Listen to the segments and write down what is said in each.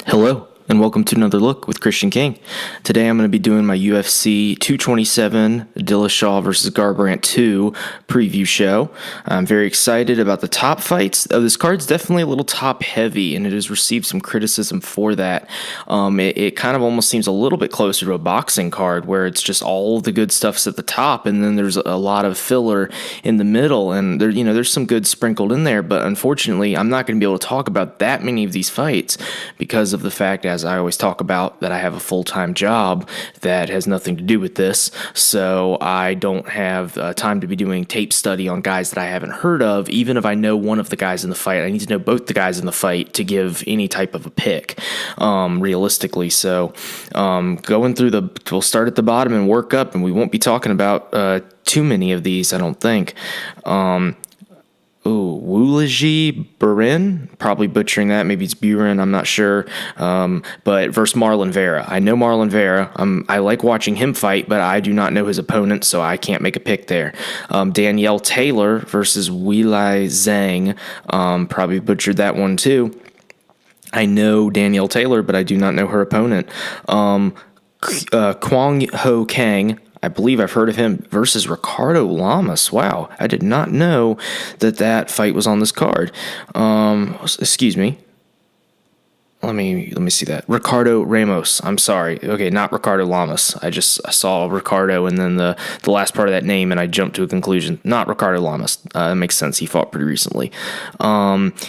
Hello, and welcome to another look with Christian King. Today I'm going to be doing my UFC 227 Dillashaw versus Garbrandt 2 preview show. I'm very excited about the top fights. This card's definitely a little top heavy, and it has received some criticism for that. It kind of almost seems a little bit closer to a boxing card where it's just all the good stuff's at the top, and then there's a lot of filler in the middle, and there's some good sprinkled in there. But unfortunately, I'm not going to be able to talk about that many of these fights because of the fact, as I always talk about, that I have a full-time job that has nothing to do with this, so I don't have time to be doing tape study on guys that I haven't heard of. Even if I know one of the guys in the fight, I need to know both the guys in the fight to give any type of a pick, realistically. So we'll start at the bottom and work up, and we won't be talking about too many of these, I don't think. Wulaji Burin, probably butchering that. Maybe it's Burin, I'm not sure. But versus Marlon Vera. I know Marlon Vera. I like watching him fight, but I do not know his opponent, so I can't make a pick there. Danielle Taylor versus Weili Zhang. Probably butchered that one too. I know Danielle Taylor, but I do not know her opponent. Kwang Ho Kang, I believe I've heard of him, versus Ricardo Lamas. Wow, I did not know that fight was on this card. Excuse me. Let me see that. Ricardo Ramos. I'm sorry. Okay, not Ricardo Lamas. I saw Ricardo and then the last part of that name, and I jumped to a conclusion. Not Ricardo Lamas. That makes sense. He fought pretty recently.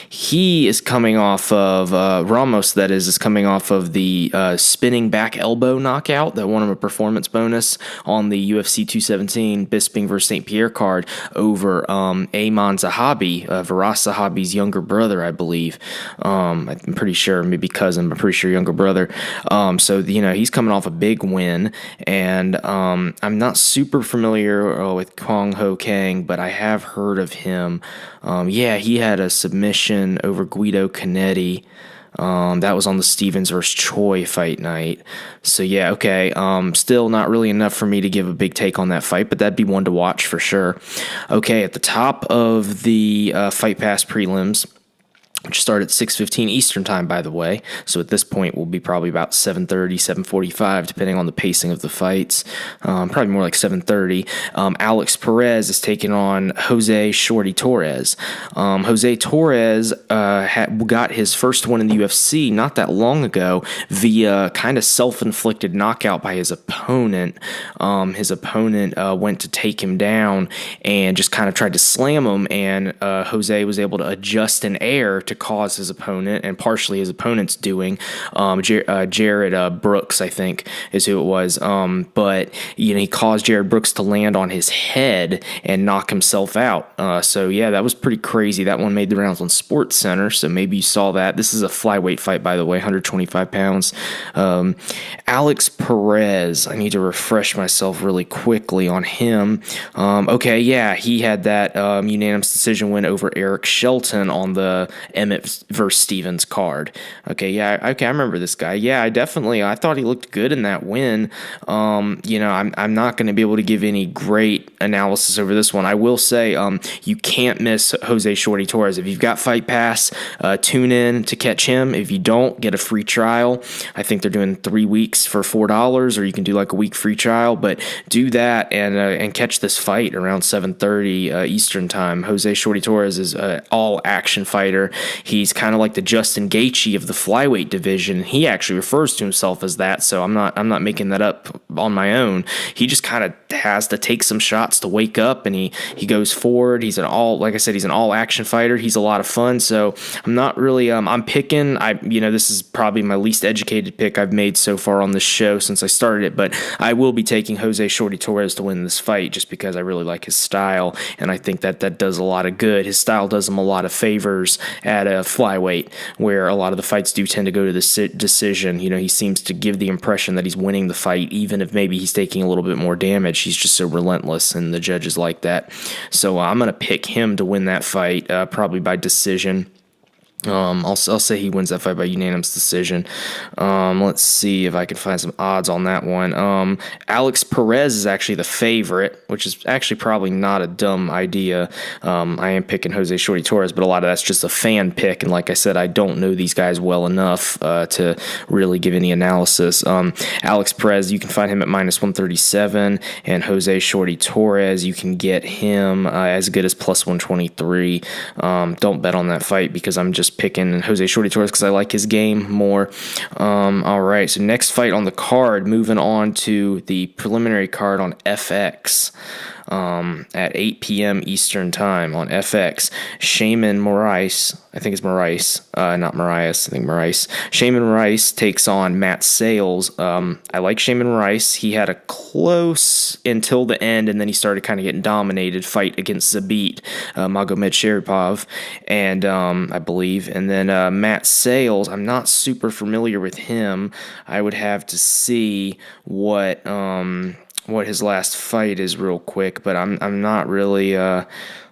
He is coming off of Ramos. That is coming off of the spinning back elbow knockout that won him a performance bonus on the UFC 217 Bisping versus St. Pierre card over Ayman Zahabi, Firas Zahabi's younger brother, I believe. I'm pretty sure. Maybe cousin, I'm pretty sure younger brother. So he's coming off a big win, and I'm not super familiar with Kwang Ho Kang, but I have heard of him. He had a submission over Guido Canetti. That was on the Stevens versus Choi fight night. So still not really enough for me to give a big take on that fight, but that'd be one to watch for sure. Okay, at the top of the Fight Pass prelims, which start at 6:15 Eastern time, by the way. So at this point, we'll be probably about 7:30, 7:45, depending on the pacing of the fights. Probably more like 7:30. Alex Perez is taking on Jose Shorty Torres. Jose Torres got his first one in the UFC not that long ago via kind of self-inflicted knockout by his opponent. His opponent went to take him down and just kind of tried to slam him, and Jose was able to adjust in air to cause his opponent, and partially his opponent's doing, Jared Brooks, I think, is who it was. But he caused Jared Brooks to land on his head and knock himself out. That was pretty crazy. That one made the rounds on Sports Center, so maybe you saw that. This is a flyweight fight, by the way, 125 pounds. Alex Perez, I need to refresh myself really quickly on him. He had that unanimous decision win over Eric Shelton on the Emmett versus Stevens card. I remember this guy. I thought he looked good in that win. I'm not going to be able to give any great analysis over this one. I will say, you can't miss Jose Shorty Torres. If you've got Fight Pass, tune in to catch him. If you don't, get a free trial. I think they're doing 3 weeks for $4, or you can do like a week free trial, but do that and catch this fight around 7:30 Eastern time. Jose Shorty Torres is an all action fighter. He's kind of like the Justin Gaethje of the flyweight division. He actually refers to himself as that, so I'm not making that up on my own. He just kind of has to take some shots to wake up, and he goes forward. He's an all action fighter. He's a lot of fun. So I'm not really I'm picking. This is probably my least educated pick I've made so far on this show since I started it, but I will be taking Jose Shorty Torres to win this fight just because I really like his style, and I think that does a lot of good. His style does him a lot of favors at a flyweight, where a lot of the fights do tend to go to the decision. He seems to give the impression that he's winning the fight, even if maybe he's taking a little bit more damage. He's just so relentless, and the judges like that. So I'm going to pick him to win that fight, probably by decision. I'll say he wins that fight by unanimous decision. Let's see if I can find some odds on that one. Alex Perez is actually the favorite, which is actually probably not a dumb idea. I am picking Jose Shorty Torres, but a lot of that's just a fan pick, and like I said, I don't know these guys well enough to really give any analysis. Alex Perez, you can find him at -137, and Jose Shorty Torres, you can get him as good as +123. Don't bet on that fight because I'm just picking Jose Shorty Torres because I like his game more. All right, so next fight on the card, moving on to the preliminary card on FX. At 8 p.m. Eastern Time on FX. Shaman Moraes, I think it's Moraes, not Moraes, I think Moraes. Shaman Moraes takes on Matt Sales. I like Shaman Moraes. He had a close until the end, and then he started kind of getting dominated fight against Zabit Magomed Sharipov, and I believe. And then Matt Sales, I'm not super familiar with him. I would have to see what his last fight is real quick, but I'm not really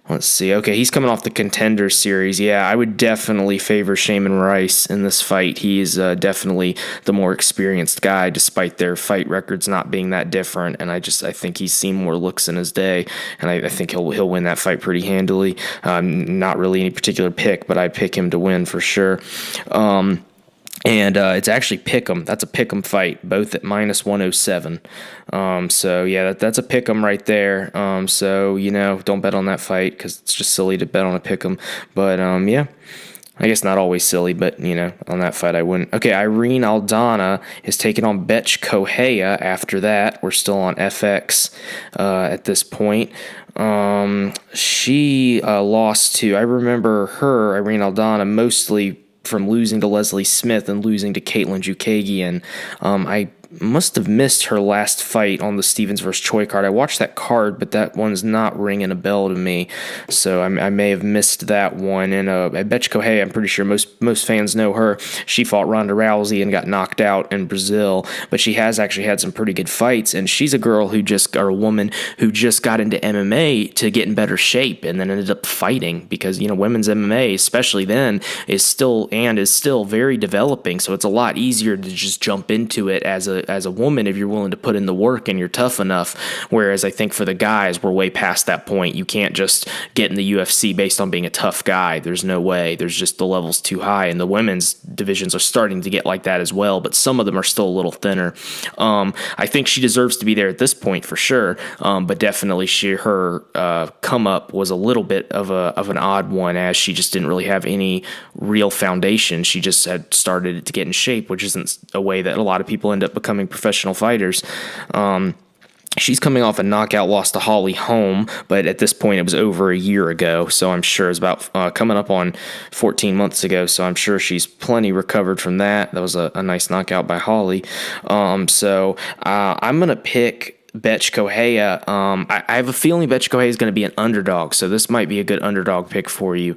let's see. Okay, he's coming off the Contender Series. Yeah, I would definitely favor Shaman Rice in this fight. He is definitely the more experienced guy, despite their fight records not being that different. And I think he's seen more looks in his day, and I think he'll win that fight pretty handily. Not really any particular pick, but I pick him to win for sure. And it's actually pick'em. That's a pick'em fight, both at -107. So yeah, that's a pick'em right there. So don't bet on that fight because it's just silly to bet on a pick'em. But yeah, I guess not always silly, but on that fight I wouldn't. Okay, Irene Aldana is taking on Betch Kohea. After that, we're still on FX at this point. She lost to. I remember her, Irene Aldana, mostly from losing to Leslie Smith and losing to Caitlin Jukagian. I must have missed her last fight on the Stevens vs. Choi card. I watched that card, but that one's not ringing a bell to me, so I may have missed that one. And at Betch Kohei, I'm pretty sure most fans know her. She fought Ronda Rousey and got knocked out in Brazil, but she has actually had some pretty good fights, and she's a woman who just got into MMA to get in better shape and then ended up fighting because, women's MMA, especially then, is still very developing, so it's a lot easier to just jump into it as a woman if you're willing to put in the work and you're tough enough. Whereas I think for the guys, we're way past that point. You can't just get in the UFC based on being a tough guy. There's no way. There's just the level's too high, and the women's divisions are starting to get like that as well, but some of them are still a little thinner. I think she deserves to be there at this point for sure, but definitely her come up was a little bit of an odd one, as she just didn't really have any real foundation. She just had started to get in shape, which isn't a way that a lot of people end up becoming professional fighters. She's coming off a knockout loss to Holly Holm, but at this point it was over a year ago, so I'm sure it's about coming up on 14 months ago, so I'm sure she's plenty recovered from that. That was a nice knockout by Holly. So I'm going to pick Betch Kohea. I have a feeling Betch Kohea is going to be an underdog, so this might be a good underdog pick for you.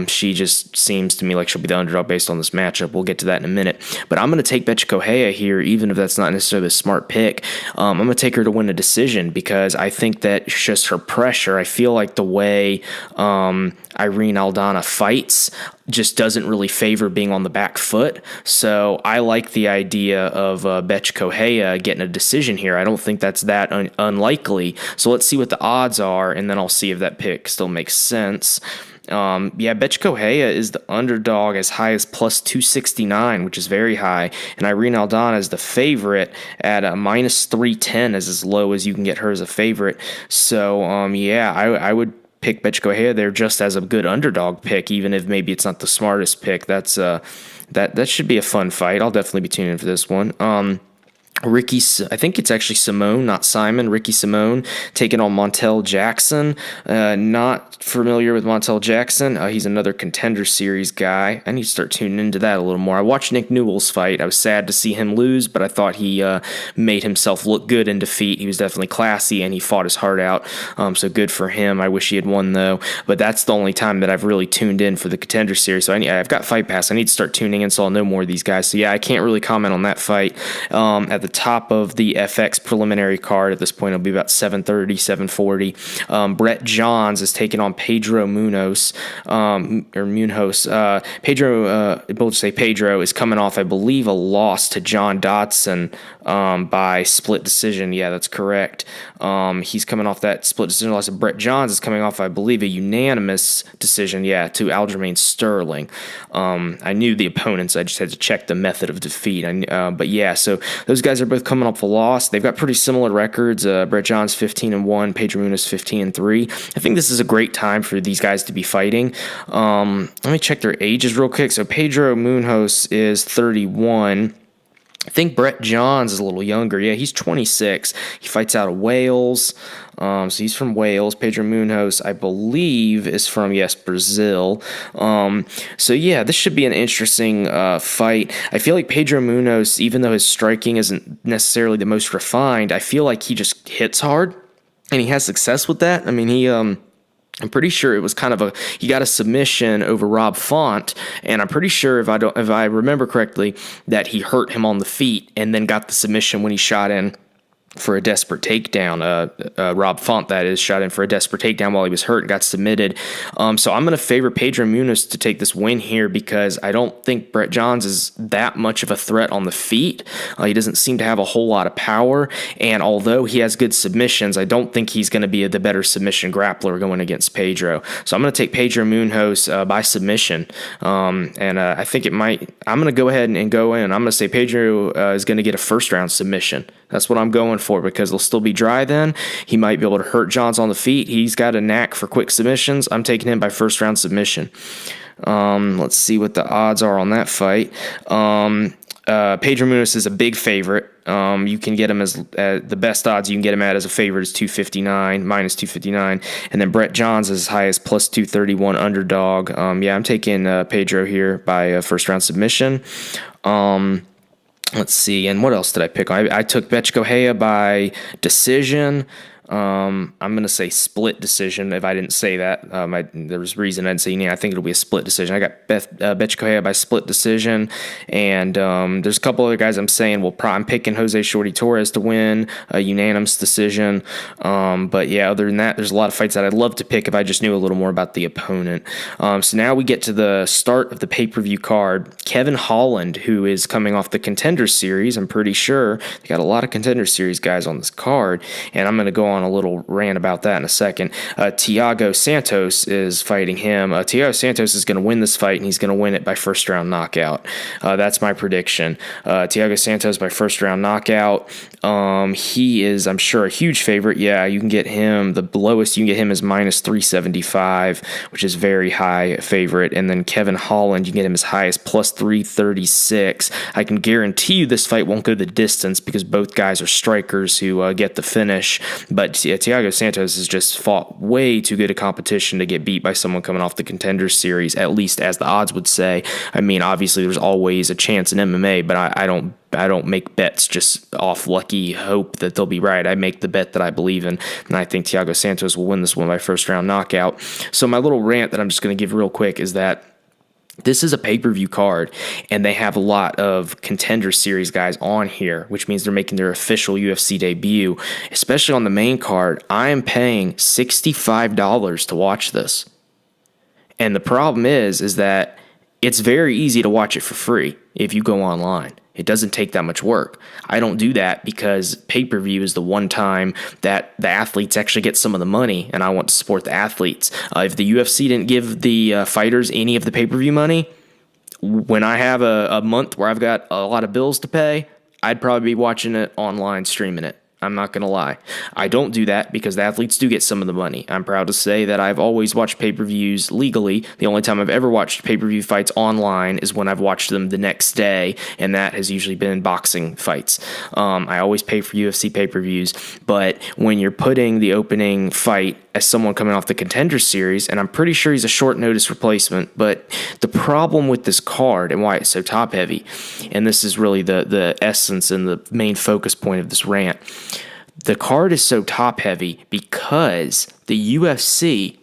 She just seems to me like she'll be the underdog based on this matchup. We'll get to that in a minute, but I'm going to take Betch Kohea here, even if that's not necessarily a smart pick. I'm going to take her to win a decision because I think that it's just her pressure. I feel like the way Irene Aldana fights just doesn't really favor being on the back foot. So I like the idea of Betch Kohea getting a decision here. I don't think that's that unlikely. So let's see what the odds are, and then I'll see if that pick still makes sense. Betch Kohea is the underdog as high as +269, which is very high, and Irene Aldana is the favorite at -310, as low as you can get her as a favorite. So I would pick Betch Kohea there just as a good underdog pick, even if maybe it's not the smartest pick. That should be a fun fight. I'll definitely be tuning in for this one. I think it's actually Simone, not Simon. Ricky Simone taking on Montel Jackson. Not familiar with Montel Jackson. He's another Contender Series guy. I need to start tuning into that a little more. I watched Nick Newell's fight. I was sad to see him lose, but I thought he made himself look good in defeat. He was definitely classy, and he fought his heart out, so good for him. I wish he had won, though, but that's the only time that I've really tuned in for the Contender Series, so I've got Fight Pass. I need to start tuning in so I'll know more of these guys. So yeah, I can't really comment on that fight at the the top of the FX preliminary card. At this point, it'll be about 7:30, 7:40. Brett Johns is taking on Pedro Munoz, we'll just say Pedro is coming off, I believe, a loss to John Dodson by split decision. Yeah, that's correct. He's coming off that split decision loss. Brett Johns is coming off, I believe, a unanimous decision, to Aljamain Sterling. I knew the opponents. I just had to check the method of defeat. So those guys are both coming off a loss. They've got pretty similar records. Brett Johns 15-1, Pedro Munoz 15-3. I think this is a great time for these guys to be fighting. Let me check their ages real quick. So Pedro Munoz is 31. I think Brett Johns is a little younger. Yeah, he's 26. He fights out of Wales. So he's from Wales. Pedro Munoz, I believe, is from, Brazil. This should be an interesting fight. I feel like Pedro Munoz, even though his striking isn't necessarily the most refined, I feel like he just hits hard, and he has success with that. I mean, I'm pretty sure it was he got a submission over Rob Font, and I'm pretty sure if I remember correctly that he hurt him on the feet and then got the submission when he shot in for a desperate takedown. Rob Font, that is, shot in for a desperate takedown while he was hurt and got submitted. So I'm going to favor Pedro Munoz to take this win here because I don't think Brett Johns is that much of a threat on the feet. He doesn't seem to have a whole lot of power, and although he has good submissions, I don't think he's going to be the better submission grappler going against Pedro. So I'm going to take Pedro Munoz by submission, I think it might. I'm going to go ahead and go in. I'm going to say Pedro is going to get a first-round submission. That's what I'm going for because they'll still be dry then. He might be able to hurt Johns on the feet. He's got a knack for quick submissions. I'm taking him by first-round submission. Let's see what the odds are on that fight. Pedro Munoz is a big favorite. You can get him as the best odds you can get him at as a favorite is 259, minus 259. And then Brett Johns is as high as plus 231 underdog. I'm taking Pedro here by first-round submission. Let's see, and what else did I pick? I took Betchkohea by decision. I'm going to say split decision if I didn't say that. There was a reason I didn't say, I think it'll be a split decision. I got Betchkohea by split decision, and there's a couple other guys I'm saying, I'm picking Jose Shorty Torres to win a unanimous decision. Other than that, there's a lot of fights that I'd love to pick if I just knew a little more about the opponent. So now we get to the start of the pay-per-view card. Kevin Holland, who is coming off the Contender Series, I'm pretty sure. They got a lot of Contender Series guys on this card, and I'm going to go on a little rant about that in a second. Thiago Santos is fighting him. Thiago Santos is going to win this fight, and he's going to win it by first-round knockout. That's my prediction. Thiago Santos by first-round knockout. He is, I'm sure, a huge favorite. Yeah, you can get him. The lowest you can get him is minus 375, which is very high favorite. And then Kevin Holland, you can get him as high as plus 336. I can guarantee you this fight won't go the distance because both guys are strikers who get the finish. But Thiago Santos has just fought way too good a competition to get beat by someone coming off the Contender Series, at least as the odds would say. I mean, obviously there's always a chance in MMA, but I don't make bets just off lucky hope that they'll be right. I make the bet that I believe in, and I think Thiago Santos will win this one by first-round knockout. So my little rant that I'm just going to give real quick is that this is a pay-per-view card, and they have a lot of Contender Series guys on here, which means they're making their official UFC debut, especially on the main card. I am paying $65 to watch this. And the problem is that it's very easy to watch it for free if you go online. It doesn't take that much work. I don't do that because pay-per-view is the one time that the athletes actually get some of the money, and I want to support the athletes. If the UFC didn't give the fighters any of the pay-per-view money, when I have a month where I've got a lot of bills to pay, I'd probably be watching it online, streaming it. I'm not going to lie. I don't do that because the athletes do get some of the money. I'm proud to say that I've always watched pay-per-views legally. The only time I've ever watched pay-per-view fights online is when I've watched them the next day, and that has usually been boxing fights. I always pay for UFC pay-per-views, but when you're putting the opening fight as someone coming off the Contender Series, and I'm pretty sure he's a short notice replacement, but the problem with this card and why it's so top-heavy, and this is really the essence and the main focus point of this rant, the card is so top-heavy because the UFC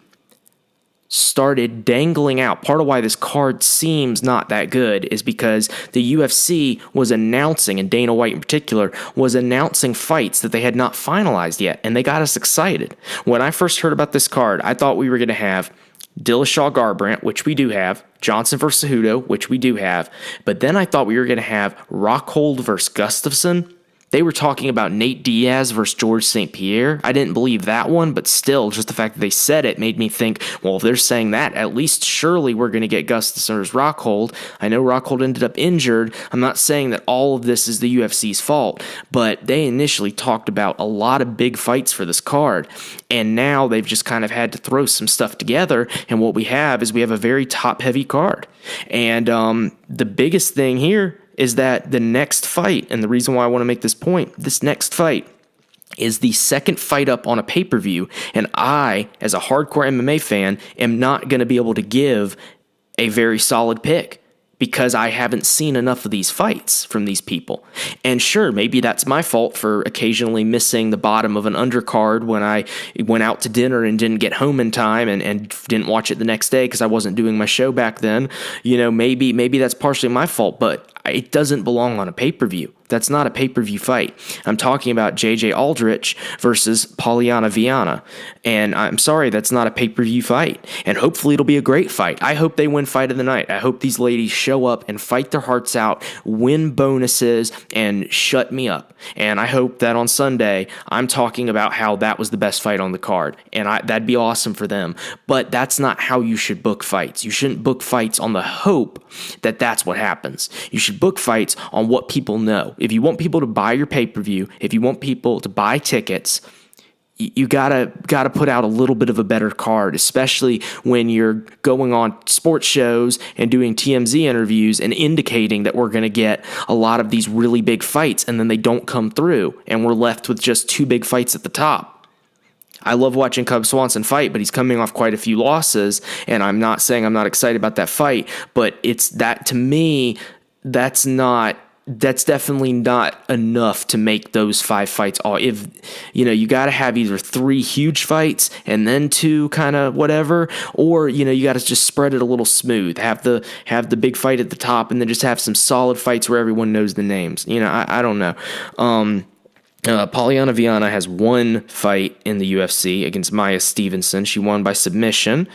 started dangling out. Part of why this card seems not that good is because the UFC was announcing, and Dana White in particular, was announcing fights that they had not finalized yet, and they got us excited. When I first heard about this card, I thought we were going to have Dillashaw Garbrandt, which we do have, Johnson versus Cejudo, which we do have, but then I thought we were going to have Rockhold versus Gustafsson. They were talking about Nate Diaz versus George St. Pierre. I didn't believe that one, but still, just the fact that they said it made me think, well, if they're saying that, at least surely we're going to get Gustafsson versus Rockhold. I know Rockhold ended up injured. I'm not saying that all of this is the UFC's fault, but they initially talked about a lot of big fights for this card, and now they've just kind of had to throw some stuff together, and what we have is we have a very top-heavy card. And the biggest thing here is that the next fight, and the reason why I want to make this point, this next fight is the second fight up on a pay-per-view, and I, as a hardcore MMA fan, am not going to be able to give a very solid pick because I haven't seen enough of these fights from these people. And sure, maybe that's my fault for occasionally missing the bottom of an undercard when I went out to dinner and didn't get home in time and didn't watch it the next day because I wasn't doing my show back then. You know, maybe that's partially my fault, but it doesn't belong on a pay-per-view. That's not a pay-per-view fight. I'm talking about J.J. Aldrich versus Polyana Viana. And I'm sorry, that's not a pay-per-view fight. And hopefully it'll be a great fight. I hope they win fight of the night. I hope these ladies show up and fight their hearts out, win bonuses, and shut me up. And I hope that on Sunday, I'm talking about how that was the best fight on the card. And that'd be awesome for them. But that's not how you should book fights. You shouldn't book fights on the hope that that's what happens. You should book fights on what people know. If you want people to buy your pay-per-view, if you want people to buy tickets, you gotta put out a little bit of a better card, especially when you're going on sports shows and doing TMZ interviews and indicating that we're going to get a lot of these really big fights, and then they don't come through, and we're left with just two big fights at the top. I love watching Cub Swanson fight, but he's coming off quite a few losses, and I'm not saying I'm not excited about that fight, but it's that, to me, that's definitely not enough to make those 5 fights all. If you got to have either 3 huge fights and then 2 kind of whatever, or you got to just spread it a little smooth. Have the big fight at the top, and then just have some solid fights where everyone knows the names. I don't know. Polyana Viana has 1 fight in the UFC against Maya Stevenson. She won by submission.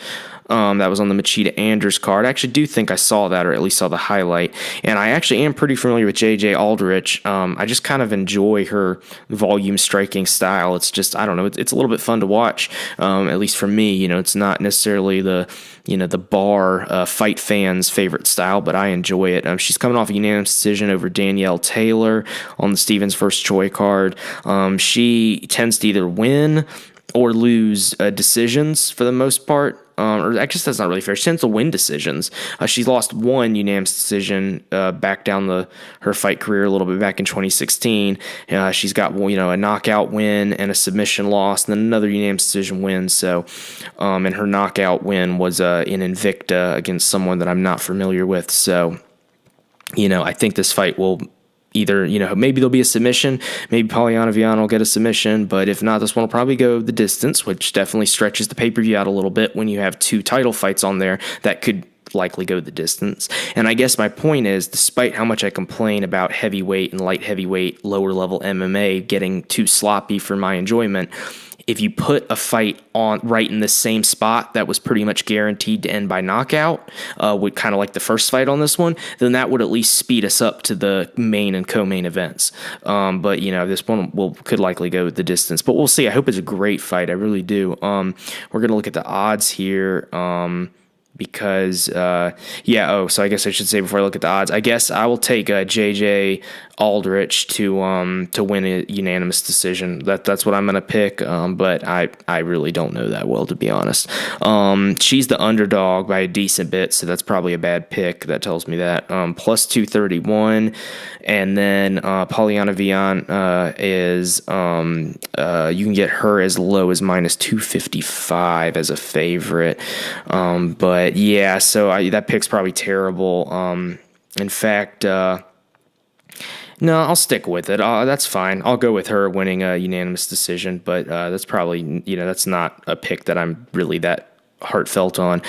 That was on the Machida Andrews card. I actually do think I saw that, or at least saw the highlight. And I actually am pretty familiar with J.J. Aldrich. I just kind of enjoy her volume striking style. It's just, I don't know, it's a little bit fun to watch, at least for me. It's not necessarily the bar fight fans' favorite style, but I enjoy it. She's coming off a unanimous decision over Danielle Taylor on the Stevens vs. Choi card. She tends to either win or lose decisions for the most part. Or I guess that's not really fair. She tends to win decisions. She's lost 1 unanimous decision back down her fight career a little bit back in 2016. She's got a knockout win and a submission loss, and then another unanimous decision win. So, and her knockout win was in Invicta against someone that I'm not familiar with. So, I think this fight will either, maybe there'll be a submission, maybe Polyana Viana will get a submission, but if not, this one will probably go the distance, which definitely stretches the pay-per-view out a little bit when you have 2 title fights on there that could likely go the distance. And I guess my point is, despite how much I complain about heavyweight and light heavyweight, lower level MMA getting too sloppy for my enjoyment, if you put a fight on right in the same spot that was pretty much guaranteed to end by knockout, with kind of like the first fight on this one, then that would at least speed us up to the main and co-main events. But this one could likely go the distance, but we'll see. I hope it's a great fight. I really do. We're gonna look at the odds here. Because, so I guess I should say before I look at the odds, I guess I will take J.J. Aldrich to win a unanimous decision. That's what I'm going to pick, but I really don't know that well, to be honest. She's the underdog by a decent bit, so that's probably a bad pick. That tells me that. Plus 231, and then Polyana Viana is, you can get her as low as minus 255 as a favorite, but yeah, so that pick's probably terrible. In fact, no, I'll stick with it. That's fine. I'll go with her winning a unanimous decision, but that's probably, that's not a pick that I'm really that heartfelt on.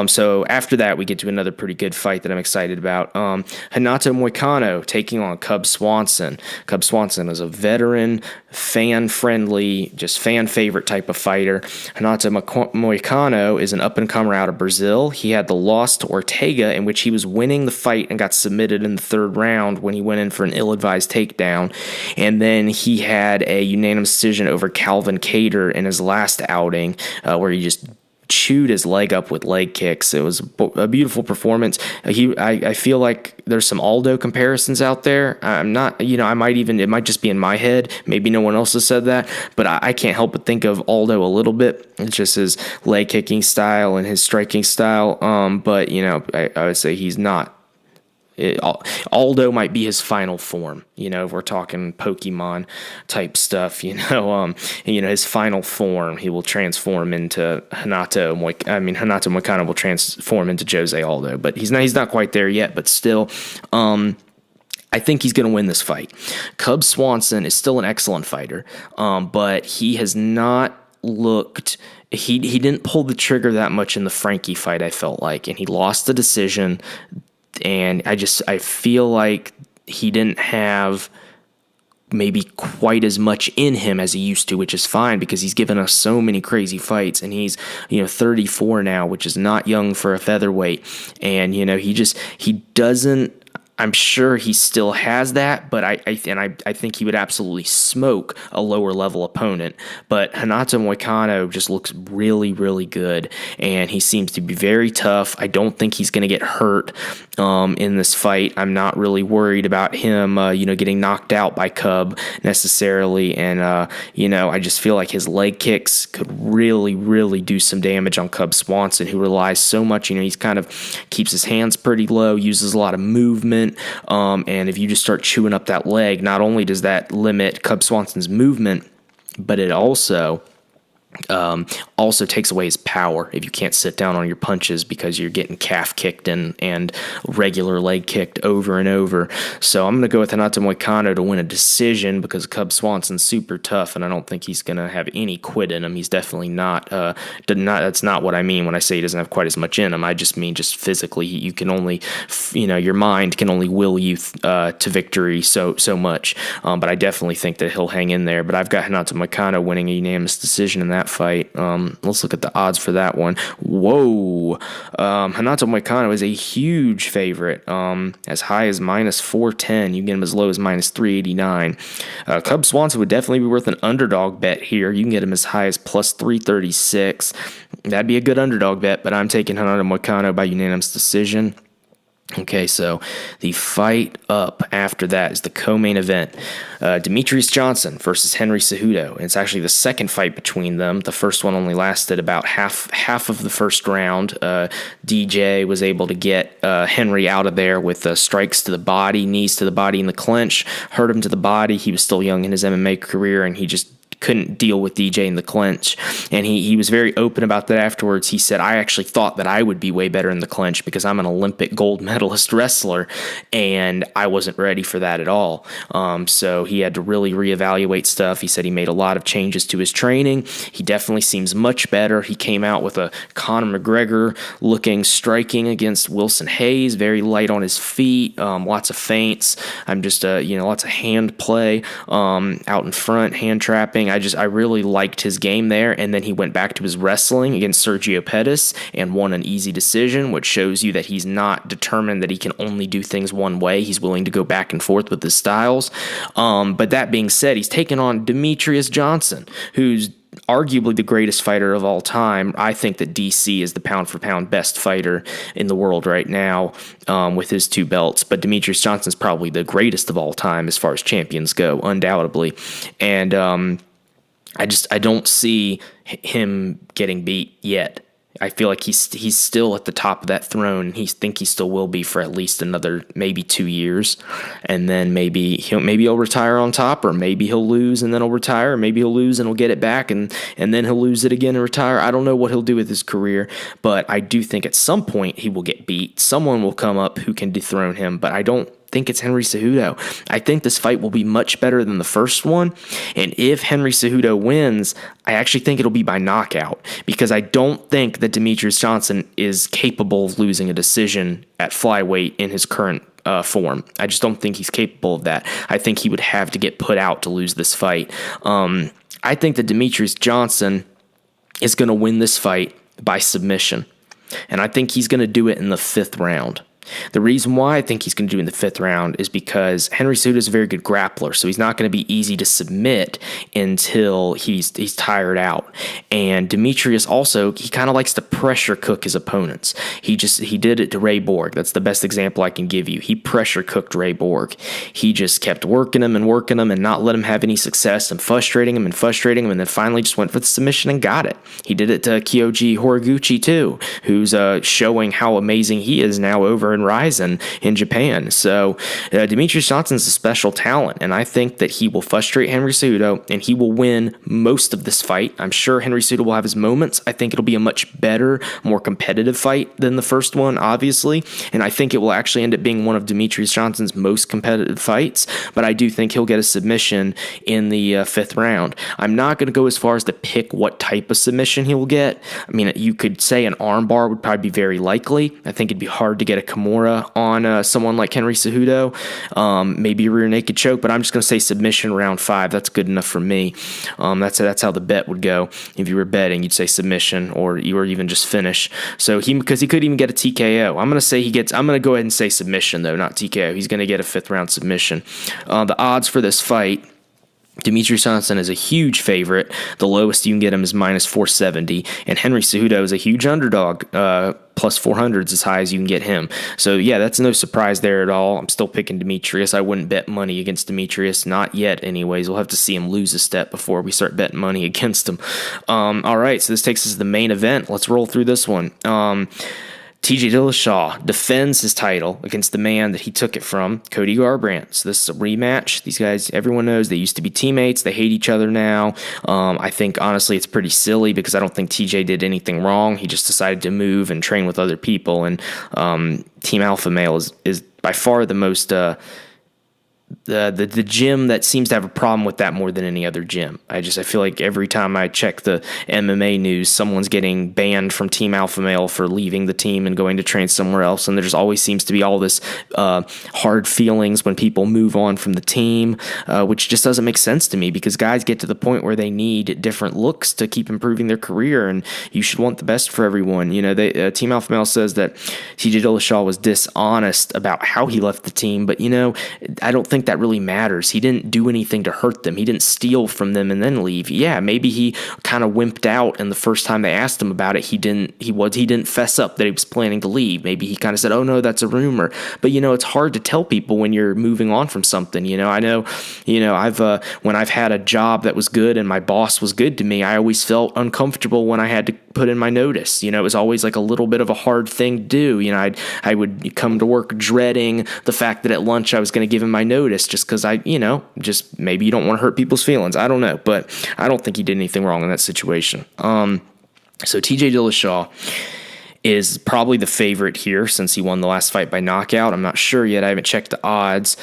So after that, we get to another pretty good fight that I'm excited about. Renato Moicano taking on Cub Swanson. Cub Swanson is a veteran, fan-friendly, just fan-favorite type of fighter. Renato Moicano is an up-and-comer out of Brazil. He had the loss to Ortega, in which he was winning the fight and got submitted in the third round when he went in for an ill-advised takedown. And then he had a unanimous decision over Calvin Kattar in his last outing, where he just chewed his leg up with leg kicks. It was a beautiful performance. I feel like there's some Aldo comparisons out there. I'm not, it might just be in my head. Maybe no one else has said that, but I can't help but think of Aldo a little bit. It's just his leg kicking style and his striking style. But I would say he's not. Aldo might be his final form, if we're talking Pokemon type stuff, his final form, he will transform into Renato Moicano will transform into Jose Aldo, but he's not quite there yet, but still, I think he's going to win this fight. Cub Swanson is still an excellent fighter, but he has not looked. He didn't pull the trigger that much in the Frankie fight, I felt like, and he lost the decision. And I feel like he didn't have maybe quite as much in him as he used to, which is fine because he's given us so many crazy fights, and he's 34 now, which is not young for a featherweight. And he doesn't. I'm sure he still has that, but I think he would absolutely smoke a lower level opponent. But Renato Moicano just looks really, really good, and he seems to be very tough. I don't think he's going to get hurt in this fight. I'm not really worried about him, getting knocked out by Cub necessarily. And I just feel like his leg kicks could really, really do some damage on Cub Swanson, who relies so much. He's kind of keeps his hands pretty low, uses a lot of movement. And if you just start chewing up that leg, not only does that limit Cub Swanson's movement, but it also takes away his power if you can't sit down on your punches because you're getting calf kicked and regular leg kicked over and over. So I'm going to go with Renato Moicano to win a decision because Cub Swanson's super tough, and I don't think he's going to have any quit in him. He's definitely not. That's not what I mean when I say he doesn't have quite as much in him. I just mean just physically. You can only, your mind can only will you to victory so much. But I definitely think that he'll hang in there. But I've got Renato Moicano winning a unanimous decision in that fight. Let's look at the odds for that one. Whoa. Renato Moicano is a huge favorite, as high as minus 410. You can get him as low as minus 389. Cub Swanson would definitely be worth an underdog bet here. You can get him as high as plus 336. That'd be a good underdog bet, but I'm taking Renato Moicano by unanimous decision. Okay, so the fight up after that is the co-main event. Demetrius Johnson versus Henry Cejudo. It's actually the second fight between them. The first one only lasted about half of the first round. DJ was able to get Henry out of there with strikes to the body, knees to the body in the clinch, hurt him to the body. He was still young in his MMA career, and he just couldn't deal with DJ in the clinch. And he was very open about that afterwards. He said, I actually thought that I would be way better in the clinch because I'm an Olympic gold medalist wrestler, and I wasn't ready for that at all. So he had to really reevaluate stuff. He said he made a lot of changes to his training. He definitely seems much better. He came out with a Conor McGregor looking striking against Wilson Hayes, very light on his feet, lots of feints. Lots of hand play out in front, hand trapping. I really liked his game there, and then he went back to his wrestling against Sergio Pettis and won an easy decision, which shows you that he's not determined that he can only do things one way. He's willing to go back and forth with his styles. But that being said, he's taken on Demetrius Johnson, who's arguably the greatest fighter of all time. I think that DC is the pound-for-pound best fighter in the world right now with his two belts, but Demetrius Johnson's probably the greatest of all time as far as champions go, undoubtedly. And I don't see him getting beat yet. I feel like he's still at the top of that throne. He still will be for at least another maybe 2 years, and then maybe he'll retire on top, or maybe he'll lose and then he'll retire, or maybe he'll lose and he'll get it back and then he'll lose it again and retire. I don't know what he'll do with his career, but I do think at some point he will get beat. Someone will come up who can dethrone him, but I don't think it's Henry Cejudo. I think this fight will be much better than the first one. And if Henry Cejudo wins, I actually think it'll be by knockout, because I don't think that Demetrious Johnson is capable of losing a decision at flyweight in his current form. I just don't think he's capable of that. I think he would have to get put out to lose this fight. I think that Demetrious Johnson is going to win this fight by submission, and I think he's going to do it in the 5th round. The reason why I think he's going to do it in the 5th round is because Henry Cejudo is a very good grappler, so he's not going to be easy to submit until he's tired out. And Demetrious also, he kind of likes to pressure cook his opponents. He did it to Ray Borg. That's the best example I can give you. He pressure cooked Ray Borg. He just kept working him and not let him have any success, and frustrating him, and then finally just went for the submission and got it. He did it to Kyoji Horiguchi too, who's showing how amazing he is now over in Ryzen in Japan. So Demetrious Johnson's a special talent, and I think that he will frustrate Henry Cejudo, and he will win most of this fight. I'm sure Henry Cejudo will have his moments. I think it'll be a much better, more competitive fight than the first one, obviously, and I think it will actually end up being one of Demetrious Johnson's most competitive fights, but I do think he'll get a submission in the 5th round. I'm not going to go as far as to pick what type of submission he will get. I mean, you could say an armbar would probably be very likely. I think it'd be hard to get a Kimura on someone like Henry Cejudo, maybe a rear naked choke, but I'm just going to say submission round 5. That's good enough for me. That's how the bet would go. If you were betting, you'd say submission, or even just finish. So because he could even get a TKO. I'm going to go ahead and say submission though, not TKO. He's going to get a 5th round submission. The odds for this fight, Demetrious Johnson is a huge favorite. The lowest you can get him is -470, and Henry Cejudo is a huge underdog. Plus 400 is as high as you can get him. So yeah, that's no surprise there at all. I'm still picking Demetrious. I wouldn't bet money against Demetrious, not yet anyways. We'll have to see him lose a step before we start betting money against him. All right, so this takes us to the main event. Let's roll through this one. TJ Dillashaw defends his title against the man that he took it from, Cody Garbrandt. So this is a rematch. These guys, everyone knows they used to be teammates. They hate each other now. I think, honestly, it's pretty silly because I don't think TJ did anything wrong. He just decided to move and train with other people. And Team Alpha Male is by far the most... the gym that seems to have a problem with that more than any other gym. I feel like every time I check the MMA news, someone's getting banned from Team Alpha Male for leaving the team and going to train somewhere else. And there just always seems to be all this hard feelings when people move on from the team, which just doesn't make sense to me, because guys get to the point where they need different looks to keep improving their career, and you should want the best for everyone. You know, Team Alpha Male says that TJ Dillashaw was dishonest about how he left the team, but I don't think that really matters. He didn't do anything to hurt them. He didn't steal from them and then leave. Yeah, maybe he kind of wimped out, and the first time they asked him about it, he didn't fess up that he was planning to leave. Maybe he kind of said, "Oh no, that's a rumor." But it's hard to tell people when you're moving on from something. I know, when I've had a job that was good and my boss was good to me, I always felt uncomfortable when I had to put in my notice. It was always like a little bit of a hard thing to do. I would come to work dreading the fact that at lunch I was going to give him my notice, just because just maybe you don't want to hurt people's feelings. I don't know, but I don't think he did anything wrong in that situation. So TJ Dillashaw is probably the favorite here since he won the last fight by knockout. I'm not sure yet. I haven't checked the odds.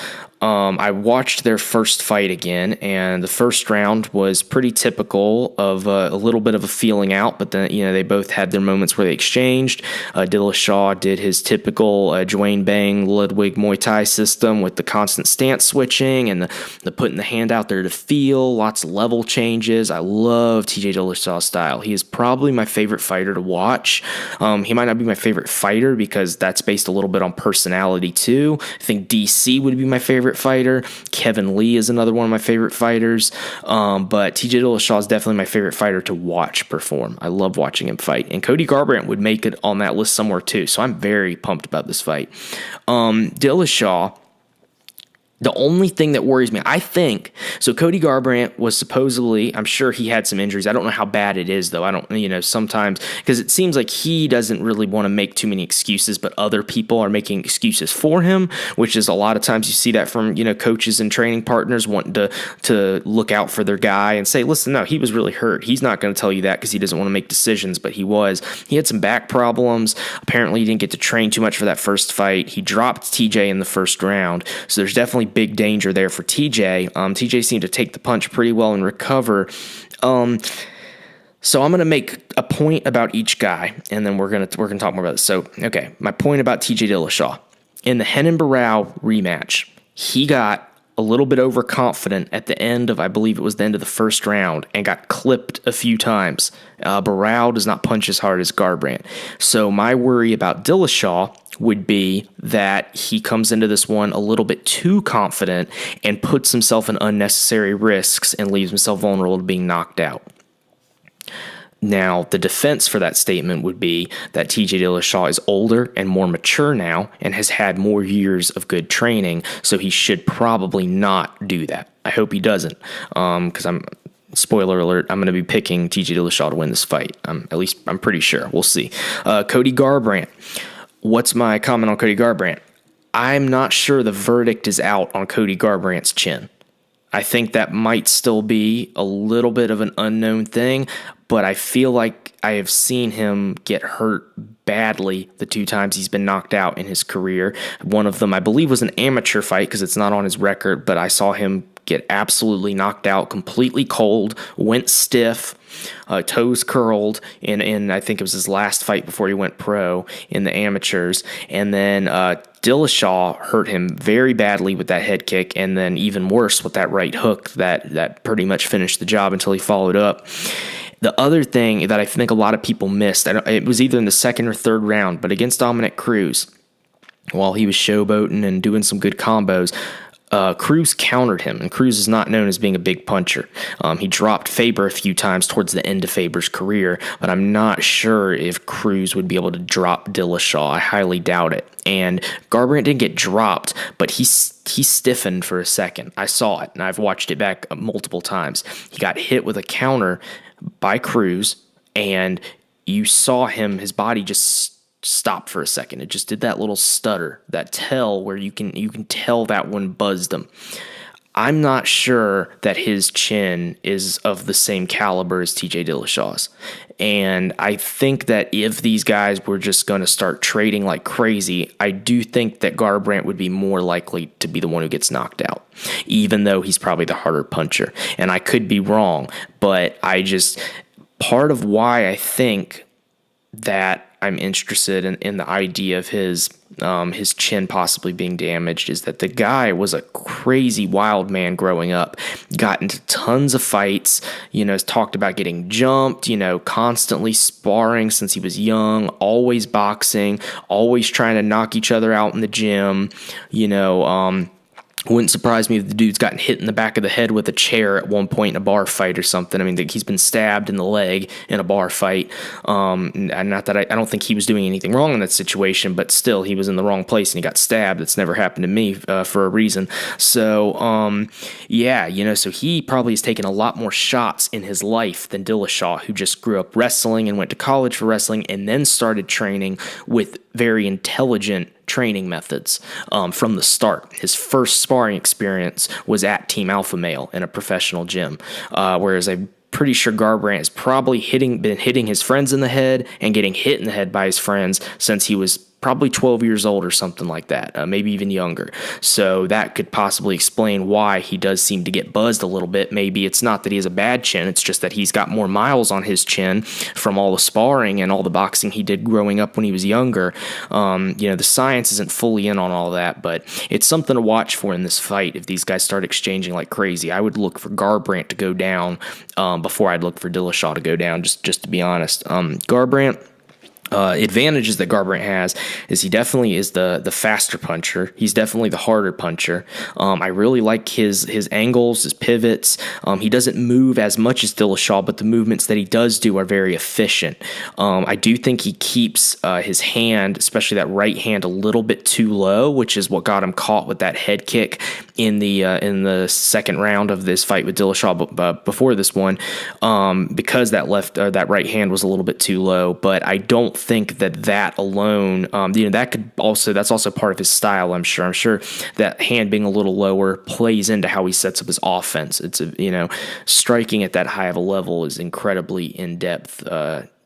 I watched their first fight again, and the first round was pretty typical of a little bit of a feeling out, but then, they both had their moments where they exchanged. Dillashaw did his typical Dwayne Bang Ludwig Muay Thai system with the constant stance switching and the putting the hand out there to feel, lots of level changes. I love TJ Dillashaw's style. He is probably my favorite fighter to watch. He might not be my favorite fighter because that's based a little bit on personality too. I think DC would be my favorite fighter. Kevin Lee is another one of my favorite fighters. But TJ Dillashaw is definitely my favorite fighter to watch perform. I love watching him fight. And Cody Garbrandt would make it on that list somewhere too. So I'm very pumped about this fight. Dillashaw, the only thing that worries me, I think So Cody Garbrandt was supposedly, I'm sure he had some injuries. I don't know how bad it is, though. I don't, sometimes, because it seems like he doesn't really want to make too many excuses, but other people are making excuses for him, which is a lot of times you see that from, coaches and training partners wanting to look out for their guy and say, listen, no, he was really hurt. He's not going to tell you that because he doesn't want to make decisions, but he was. He had some back problems. Apparently, he didn't get to train too much for that first fight. He dropped TJ in the first round, so there's definitely big danger there for TJ. TJ seemed to take the punch pretty well and recover. So I'm going to make a point about each guy, and then we're going to talk more about this. So, okay, my point about TJ Dillashaw. In the Renan Barão rematch, he got a little bit overconfident at the end of, I believe it was the end of the first round, and got clipped a few times. Barão does not punch as hard as Garbrandt. So my worry about Dillashaw would be that he comes into this one a little bit too confident and puts himself in unnecessary risks and leaves himself vulnerable to being knocked out. Now, the defense for that statement would be that TJ Dillashaw is older and more mature now and has had more years of good training, so he should probably not do that. I hope he doesn't, because spoiler alert, I'm going to be picking TJ Dillashaw to win this fight. I'm pretty sure. We'll see. Cody Garbrandt. What's my comment on Cody Garbrandt? I'm not sure the verdict is out on Cody Garbrandt's chin. I think that might still be a little bit of an unknown thing, but I feel like I have seen him get hurt badly the two times he's been knocked out in his career. One of them, I believe, was an amateur fight because it's not on his record, but I saw him get absolutely knocked out, completely cold, went stiff, toes curled, in I think it was his last fight before he went pro in the amateurs. And then Dillashaw hurt him very badly with that head kick, and then even worse with that right hook that pretty much finished the job until he followed up. The other thing that I think a lot of people missed, it was either in the second or third round, but against Dominic Cruz, while he was showboating and doing some good combos, Cruz countered him, and Cruz is not known as being a big puncher. He dropped Faber a few times towards the end of Faber's career, but I'm not sure if Cruz would be able to drop Dillashaw. I highly doubt it. And Garbrandt didn't get dropped, but he stiffened for a second. I saw it, and I've watched it back multiple times. He got hit with a counter by Cruz, and you saw his body just stopped for a second. It just did that little stutter, that tell where you can tell that one buzzed him. I'm not sure that his chin is of the same caliber as TJ Dillashaw's. And I think that if these guys were just going to start trading like crazy, I do think that Garbrandt would be more likely to be the one who gets knocked out, even though he's probably the harder puncher. And I could be wrong, but part of why I think that I'm interested in the idea of his chin possibly being damaged is that the guy was a crazy wild man growing up, got into tons of fights, talked about getting jumped, constantly sparring since he was young, always boxing, always trying to knock each other out in the gym, Wouldn't surprise me if the dude's gotten hit in the back of the head with a chair at one point in a bar fight or something. I mean, he's been stabbed in the leg in a bar fight. And not that I don't think he was doing anything wrong in that situation, but still, he was in the wrong place and he got stabbed. It's never happened to me for a reason. So, so he probably has taken a lot more shots in his life than Dillashaw, who just grew up wrestling and went to college for wrestling and then started training with very intelligent training methods from the start. His first sparring experience was at Team Alpha Male in a professional gym, whereas I'm pretty sure Garbrandt has probably been hitting his friends in the head and getting hit in the head by his friends since he was probably 12 years old or something like that, maybe even younger. So that could possibly explain why he does seem to get buzzed a little bit. Maybe it's not that he has a bad chin, it's just that he's got more miles on his chin from all the sparring and all the boxing he did growing up when he was younger. The science isn't fully in on all that, but it's something to watch for in this fight. If these guys start exchanging like crazy, I would look for Garbrandt to go down before I'd look for Dillashaw to go down, just to be honest. Garbrandt, advantages that Garbrandt has is he definitely is the faster puncher. He's definitely the harder puncher. I really like his angles, his pivots. He doesn't move as much as Dillashaw, but the movements that he does do are very efficient. I do think he keeps his hand, especially that right hand, a little bit too low, which is what got him caught with that head kick in the second round of this fight with Dillashaw before this one, because that right hand was a little bit too low. But I don't think that alone, that's also part of his style. I'm sure that hand being a little lower plays into how he sets up his offense. It's striking at that high of a level is incredibly in depth.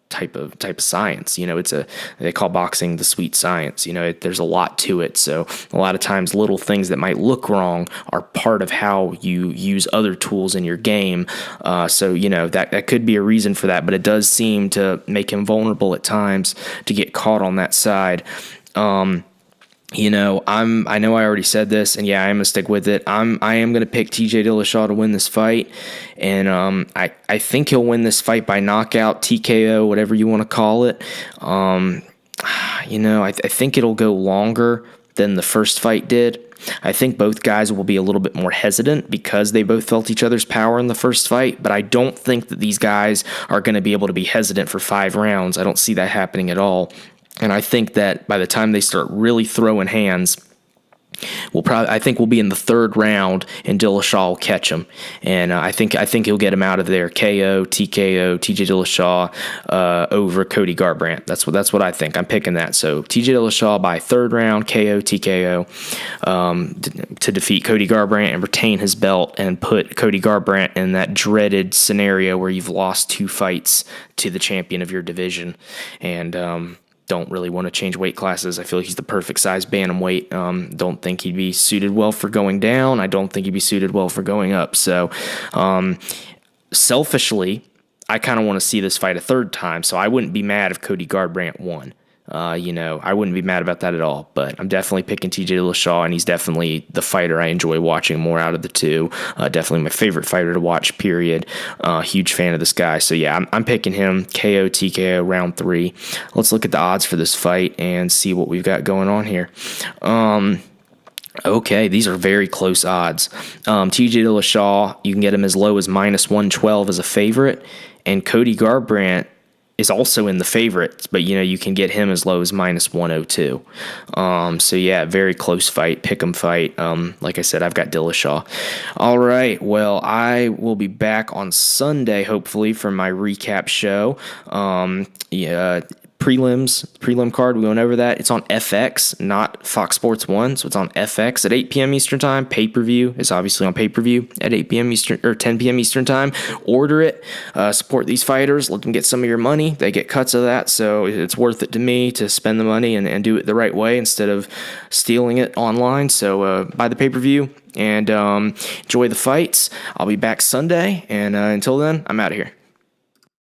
Type of science. They call boxing the sweet science. There's a lot to it. So a lot of times little things that might look wrong are part of how you use other tools in your game. That could be a reason for that, but it does seem to make him vulnerable at times to get caught on that side. I know I already said this, and yeah, I'm gonna stick with it. I am gonna pick TJ Dillashaw to win this fight, and I think he'll win this fight by knockout, TKO, whatever you want to call it. I think it'll go longer than the first fight did. I think both guys will be a little bit more hesitant because they both felt each other's power in the first fight, but I don't think that these guys are going to be able to be hesitant for 5 rounds. I don't see that happening at all. And I think that by the time they start really throwing hands, I think we'll be in the 3rd round, and Dillashaw will catch him, and I think he'll get him out of there. KO, TKO, TJ Dillashaw over Cody Garbrandt. That's what I think. I'm picking that. So TJ Dillashaw by 3rd round, KO, TKO, to defeat Cody Garbrandt and retain his belt and put Cody Garbrandt in that dreaded scenario where you've lost 2 fights to the champion of your division, and don't really want to change weight classes. I feel like he's the perfect size bantamweight. Don't think he'd be suited well for going down. I don't think he'd be suited well for going up. So, selfishly, I kind of want to see this fight a 3rd time. So I wouldn't be mad if Cody Garbrandt won. I wouldn't be mad about that at all. But I'm definitely picking TJ Dillashaw, and he's definitely the fighter I enjoy watching more out of the 2. Definitely my favorite fighter to watch, period. Huge fan of this guy. So yeah, I'm picking him, KO, TKO, round 3. Let's look at the odds for this fight and see what we've got going on here. Okay, these are very close odds. TJ Dillashaw, you can get him as low as -112 as a favorite, and Cody Garbrandt is also in the favorites, but you can get him as low as -102. So yeah, very close fight, pick'em fight. Like I said, I've got Dillashaw. All right, well, I will be back on Sunday, hopefully, for my recap show. Prelim card, we went over that. It's on FX, not Fox Sports 1, so it's on FX at 8 p.m. Eastern Time. Pay-per-view is obviously on pay-per-view at 8 p.m. Eastern, or 10 p.m. Eastern Time. Order it. Support these fighters. Let them get some of your money. They get cuts of that, so it's worth it to me to spend the money and do it the right way instead of stealing it online. So buy the pay-per-view and enjoy the fights. I'll be back Sunday, and until then, I'm out of here.